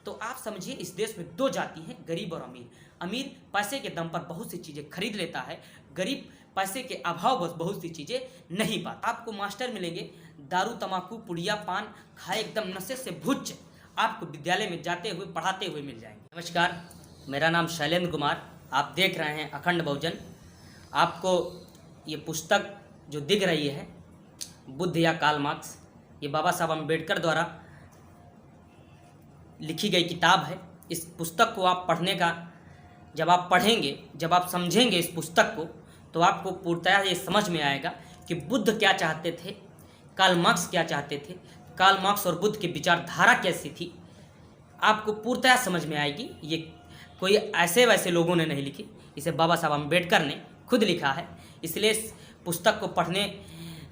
तो आप समझिए इस देश में दो जाति हैं, गरीब और अमीर। अमीर पैसे के दम पर बहुत सी चीज़ें खरीद लेता है, गरीब पैसे के अभाव बस बहुत सी चीज़ें नहीं पाता। आपको मास्टर मिलेंगे दारू तम्बाकू पुड़िया पान खाए एकदम नशे से भुज, आपको विद्यालय में जाते हुए पढ़ाते हुए मिल जाएंगे। नमस्कार, मेरा नाम शैलेंद्र कुमार, आप देख रहे हैं अखंड बहुजन। आपको ये पुस्तक जो दिख रही है बुद्ध या कार्ल मार्क्स, ये बाबा साहब अम्बेडकर द्वारा लिखी गई किताब है। इस पुस्तक को आप पढ़ने का, जब आप पढ़ेंगे, जब आप समझेंगे इस पुस्तक को, तो आपको पूर्णतः ये समझ में आएगा कि बुद्ध क्या चाहते थे, कार्ल मार्क्स क्या चाहते थे, कार्ल मार्क्स और बुद्ध की विचारधारा कैसी थी, आपको पूर्णतः समझ में आएगी। ये कोई ऐसे वैसे लोगों ने नहीं लिखी, इसे बाबा साहब अम्बेडकर ने खुद लिखा है। इसलिए इस पुस्तक को पढ़ने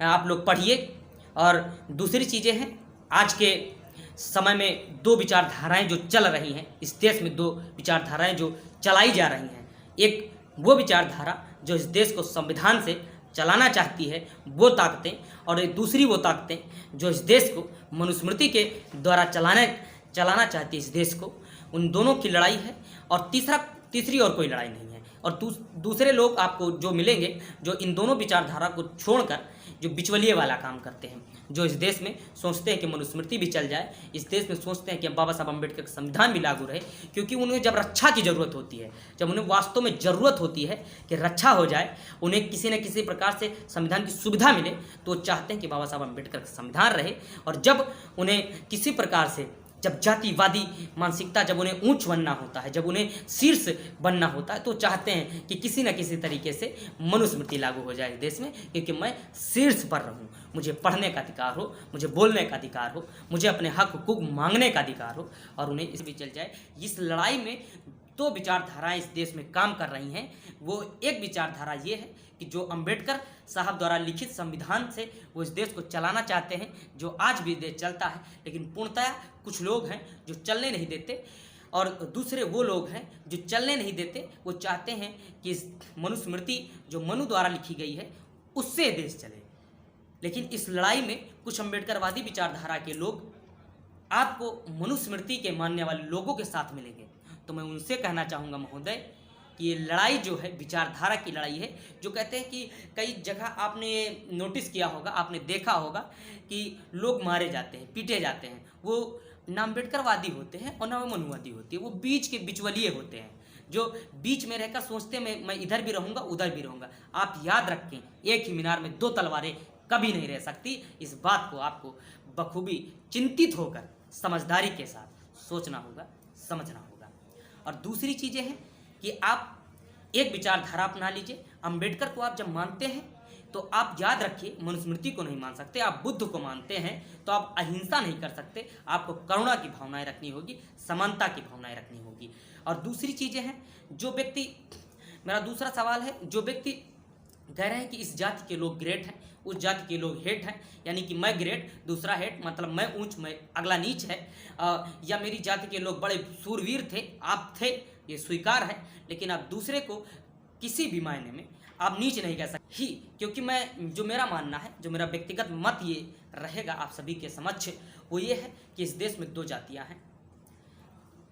आप लोग पढ़िए। और दूसरी चीज़ें हैं, आज के समय में दो विचारधाराएं जो चल रही हैं इस देश में, दो विचारधाराएं जो चलाई जा रही हैं। एक वो विचारधारा जो इस देश को संविधान से चलाना चाहती है, वो ताकतें, और एक दूसरी वो ताकतें जो इस देश को मनुस्मृति के द्वारा चलाना चाहती है इस देश को। उन दोनों की लड़ाई है, और तीसरी और कोई लड़ाई नहीं है। और दूसरे लोग आपको जो मिलेंगे जो इन दोनों विचारधारा को छोड़कर जो बिचवलिए वाला काम करते हैं, जो इस देश में सोचते हैं कि मनुस्मृति भी चल जाए, इस देश में सोचते हैं कि बाबा साहब अम्बेडकर का संविधान भी लागू रहे, क्योंकि उन्हें जब रक्षा की ज़रूरत होती है, जब उन्हें वास्तव में ज़रूरत होती है कि रक्षा हो जाए, उन्हें किसी न किसी प्रकार से संविधान की सुविधा मिले, तो वो चाहते हैं कि बाबा साहब अम्बेडकर का संविधान रहे। और जब उन्हें किसी प्रकार से, जब जातिवादी मानसिकता, जब उन्हें ऊंच बनना होता है, जब उन्हें शीर्ष बनना होता है, तो चाहते हैं कि किसी न किसी तरीके से मनुस्मृति लागू हो जाए देश में, क्योंकि मैं शीर्ष पर रहूं, मुझे पढ़ने का अधिकार हो, मुझे बोलने का अधिकार हो, मुझे अपने हक हुकूक मांगने का अधिकार हो, और उन्हें इस भी चल जाए। इस लड़ाई में दो विचारधाराएं इस देश में काम कर रही हैं। वो एक विचारधारा ये है कि जो अम्बेडकर साहब द्वारा लिखित संविधान से वो इस देश को चलाना चाहते हैं, जो आज भी देश चलता है, लेकिन पूर्णतः कुछ लोग हैं जो चलने नहीं देते, और दूसरे वो लोग हैं जो चलने नहीं देते। वो चाहते हैं कि इस मनुस्मृति जो मनु द्वारा लिखी गई है उससे देश चले। लेकिन इस लड़ाई में कुछ अम्बेडकरवादी विचारधारा के लोग आपको मनुस्मृति के मानने वाले लोगों के साथ मिलेंगे। तो मैं उनसे कहना चाहूँगा महोदय कि ये लड़ाई जो है विचारधारा की लड़ाई है। जो कहते हैं कि कई जगह आपने नोटिस किया होगा, आपने देखा होगा कि लोग मारे जाते हैं, पीटे जाते हैं, वो ना अम्बेडकरवादी होते हैं और ना वो मनुवादी होती है, वो बीच के बिचवलिए होते हैं, जो बीच में रहकर सोचते हैं मैं इधर भी रहूँगा उधर भी रहूँगा। आप याद रखें, एक ही मीनार में दो तलवारें कभी नहीं रह सकती। इस बात को आपको बखूबी चिंतित होकर समझदारी के साथ सोचना होगा, समझना होगा। और दूसरी चीज़ें हैं कि आप एक विचारधारा अपना लीजिए। अम्बेडकर को आप जब मानते हैं तो आप याद रखिए, मनुस्मृति को नहीं मान सकते। आप बुद्ध को मानते हैं तो आप अहिंसा नहीं कर सकते, आपको करुणा की भावनाएं रखनी होगी, समानता की भावनाएं रखनी होगी। और दूसरी चीज़ें हैं, जो व्यक्ति, मेरा दूसरा सवाल है, जो व्यक्ति कह रहे हैं कि इस जाति के लोग ग्रेट हैं, उस जाति के लोग हेट हैं, यानी कि मैं ग्रेट दूसरा हेट, मतलब मैं ऊंच मैं अगला नीच है, या मेरी जाति के लोग बड़े सूरवीर थे, आप थे, ये स्वीकार है, लेकिन आप दूसरे को किसी भी मायने में आप नीच नहीं कह सकते ही। क्योंकि मैं, जो मेरा मानना है, जो मेरा व्यक्तिगत मत ये रहेगा आप सभी के समक्ष, वो ये है कि इस देश में दो जातियाँ हैं,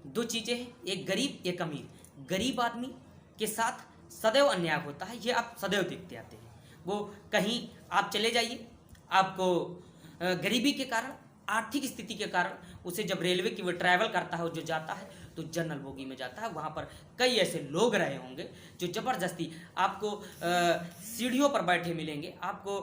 दो चीज़ें हैं, एक गरीब एक अमीर। गरीब आदमी के साथ सदैव अन्याय होता है, ये आप सदैव देखते आते हैं। वो कहीं आप चले जाइए, आपको गरीबी के कारण, आर्थिक स्थिति के कारण, उसे जब रेलवे की वो ट्रैवल करता है, वो जो जाता है तो जनरल बोगी में जाता है। वहाँ पर कई ऐसे लोग रहे होंगे जो ज़बरदस्ती आपको सीढ़ियों पर बैठे मिलेंगे, आपको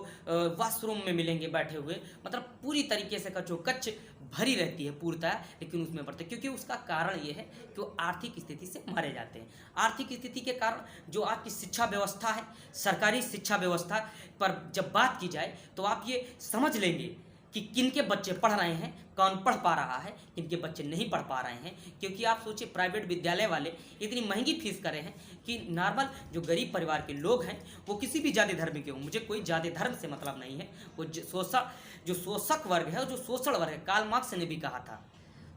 वॉशरूम में मिलेंगे बैठे हुए, मतलब पूरी तरीके से कच्चोकच्च भरी रहती है पूर्णतः, लेकिन उसमें बढ़ते, क्योंकि उसका कारण ये है कि वो आर्थिक स्थिति से मारे जाते हैं। आर्थिक स्थिति के कारण जो आपकी शिक्षा व्यवस्था है, सरकारी शिक्षा व्यवस्था पर जब बात की जाए तो आप ये समझ लेंगे कि किनके बच्चे पढ़ रहे हैं, कौन पढ़ पा रहा है, किनके बच्चे नहीं पढ़ पा रहे हैं। क्योंकि आप सोचिए, प्राइवेट विद्यालय वाले इतनी महंगी फीस करे हैं कि नॉर्मल जो गरीब परिवार के लोग हैं, वो किसी भी जाति धर्म के हों, मुझे कोई जाति धर्म से मतलब नहीं है, वो जो शोषक वर्ग है, जो शोषण वर्ग है, कार्ल मार्क्स ने भी कहा था,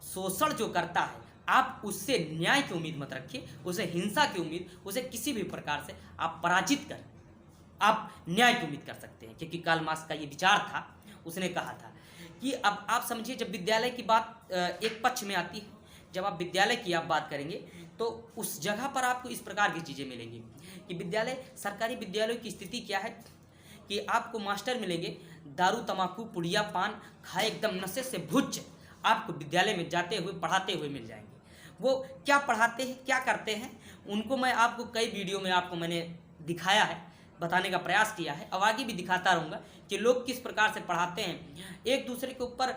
शोषण जो करता है आप उससे न्याय की उम्मीद मत रखिए, उसे हिंसा की उम्मीद, उसे किसी भी प्रकार से आप पराजित कर आप न्याय की उम्मीद कर सकते हैं। क्योंकि कार्ल मार्क्स का ये विचार था, उसने कहा था कि अब आप समझिए, जब विद्यालय की बात एक पक्ष में आती है जब आप विद्यालय की आप बात करेंगे तो उस जगह पर आपको इस प्रकार की चीज़ें मिलेंगी कि विद्यालय, सरकारी विद्यालयों की स्थिति क्या है कि आपको मास्टर मिलेंगे दारू तम्बाकू पुड़िया पान खाए एकदम नशे से भुच्च, आपको विद्यालय में जाते हुए पढ़ाते हुए मिल जाएंगे। वो क्या पढ़ाते हैं, क्या करते हैं, उनको मैं आपको कई वीडियो में आपको मैंने दिखाया है, बताने का प्रयास किया है, अब आगे भी दिखाता रहूँगा कि लोग किस प्रकार से पढ़ाते हैं। एक दूसरे के ऊपर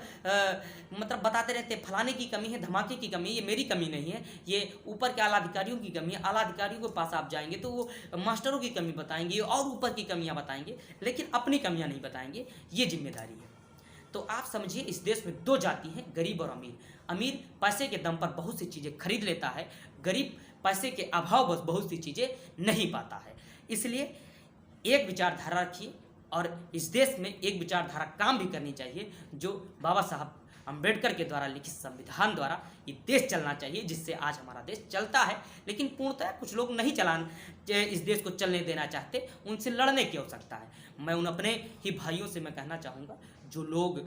मतलब बताते रहते हैं फलाने की कमी है, धमाके की कमी है, ये मेरी कमी नहीं है, ये ऊपर के आला अधिकारियों की कमी है। आला अधिकारियों के पास आप जाएंगे तो वो मास्टरों की कमी बताएंगे और ऊपर की कमियाँ बताएंगे, लेकिन अपनी कमियाँ नहीं बताएंगे। ये जिम्मेदारी है। तो आप समझिए इस देश में दो जाति हैं, गरीब और अमीर। अमीर पैसे के दम पर बहुत सी चीज़ें खरीद लेता है, गरीब पैसे के अभाव बस बहुत सी चीज़ें नहीं पाता है। इसलिए एक विचारधारा रखिए और इस देश में एक विचारधारा काम भी करनी चाहिए जो बाबा साहब अम्बेडकर के द्वारा लिखित संविधान द्वारा ये देश चलना चाहिए, जिससे आज हमारा देश चलता है। लेकिन पूर्णतः कुछ लोग नहीं इस देश को चलने देना चाहते, उनसे लड़ने की आवश्यकता है। मैं उन अपने ही भाइयों से मैं कहना चाहूँगा जो लोग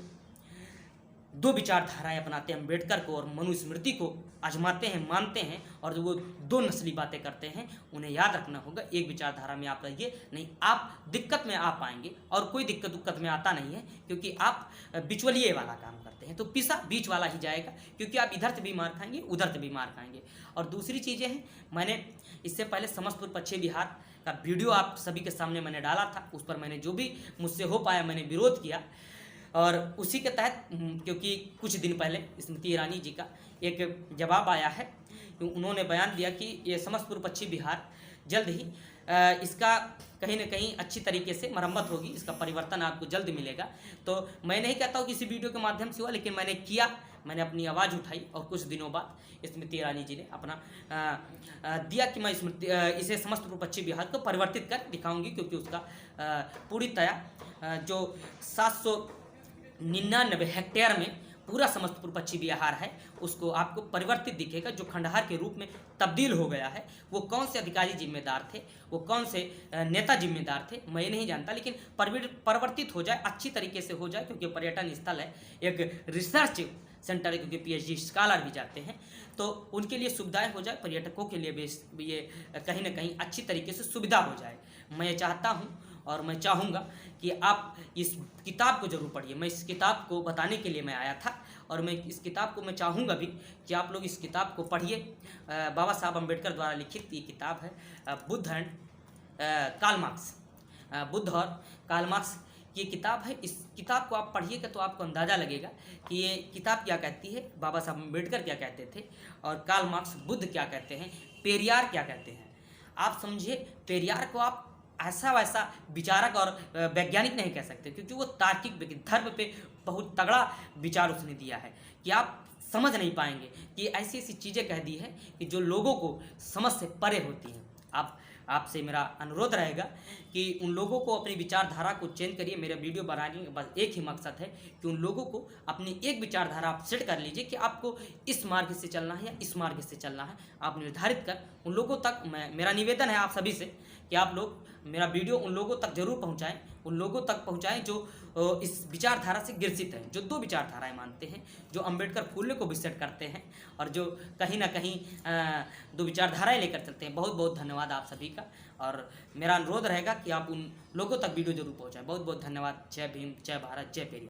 दो विचारधाराएं अपनाते हैं, अम्बेडकर को और मनुस्मृति को आजमाते हैं, मानते हैं, और जो वो दो नस्ली बातें करते हैं, उन्हें याद रखना होगा एक विचारधारा में आप रहिए, नहीं आप दिक्कत में आ पाएंगे। और कोई दिक्कत में आता नहीं है, क्योंकि आप बिचवलिए वाला काम करते हैं, तो पिसा बीच वाला ही जाएगा, क्योंकि आप इधर से भी मार खाएंगे, उधर से भी मार खाएंगे। और दूसरी चीज़ें हैं, मैंने इससे पहले समस्तपुर पश्चिम बिहार का वीडियो आप सभी के सामने मैंने डाला था, उस पर मैंने जो भी मुझसे हो पाया मैंने विरोध किया, और उसी के तहत क्योंकि कुछ दिन पहले स्मृति ईरानी जी का एक जवाब आया है, उन्होंने बयान दिया कि ये समस्तपुर पश्चिम बिहार जल्द ही इसका कहीं ना कहीं अच्छी तरीके से मरम्मत होगी, इसका परिवर्तन आपको जल्द मिलेगा। तो मैं नहीं कहता हूँ कि इसी वीडियो के माध्यम से हुआ, लेकिन मैंने किया, मैंने अपनी आवाज़ उठाई और कुछ दिनों बाद स्मृति ईरानी जी ने अपना दिया कि मैं इसे समस्तपुर पश्चिम बिहार को परिवर्तित कर दिखाऊंगी, क्योंकि उसका पूरी तरह जो 799 हेक्टेयर में पूरा समस्तपुर पश्चिम बिहार है, उसको आपको परिवर्तित दिखेगा। जो खंडहर के रूप में तब्दील हो गया है, वो कौन से अधिकारी जिम्मेदार थे, वो कौन से नेता जिम्मेदार थे, मैं नहीं जानता, लेकिन परिवर्तित हो जाए, अच्छी तरीके से हो जाए, क्योंकि पर्यटन स्थल है, एक रिसर्च सेंटर है, क्योंकि पीएचडी स्कॉलर भी जाते हैं, तो उनके लिए सुविधाएं हो जाए, पर्यटकों के लिए भी ये कहीं ना कहीं अच्छी तरीके से सुविधा हो जाए। मैं चाहता हूँ और मैं चाहूँगा कि आप इस किताब को जरूर पढ़िए। मैं इस किताब को बताने के लिए मैं आया था, और मैं इस किताब को मैं चाहूँगा भी कि आप लोग इस किताब को पढ़िए। बाबा साहब अम्बेडकर द्वारा लिखित ये किताब है Buddha and Karl Marx, Buddha और कार्ल मार्क्स ये किताब है। इस किताब को आप पढ़िएगा तो आपको अंदाज़ा लगेगा कि ये किताब क्या कहती है, बाबा साहब अम्बेडकर क्या कहते थे, और कार्ल मार्क्स बुद्ध क्या कहते हैं, पेरियार क्या कहते हैं। आप समझिए, पेरियार को आप ऐसा वैसा विचारक और वैज्ञानिक नहीं कह सकते, क्योंकि वो तार्किक धर्म पे बहुत तगड़ा विचार उसने दिया है कि आप समझ नहीं पाएंगे कि ऐसी ऐसी चीज़ें कह दी है कि जो लोगों को समझ से परे होती हैं। आपसे मेरा अनुरोध रहेगा कि उन लोगों को अपनी विचारधारा को चेंज करिए। मेरा वीडियो बनाने का बस एक ही मकसद है कि उन लोगों को अपनी एक विचारधारा आप सेट कर लीजिए कि आपको इस मार्ग से चलना है या इस मार्ग से चलना है, आप निर्धारित कर उन लोगों तक। मेरा निवेदन है आप सभी से कि आप लोग मेरा वीडियो उन लोगों तक जरूर पहुँचाएँ, उन लोगों तक पहुँचाएँ जो इस विचारधारा से ग्रसित हैं, जो दो विचारधाराएँ मानते हैं, जो अम्बेडकर फूले को विसेट करते हैं, और जो कहीं ना कहीं दो विचारधाराएँ लेकर चलते हैं। बहुत बहुत धन्यवाद आप सभी का, और मेरा अनुरोध रहेगा कि आप उन लोगों तक वीडियो जरूर पहुँचाएँ। बहुत बहुत धन्यवाद। जय भीम, जय भारत, जय पेरियार।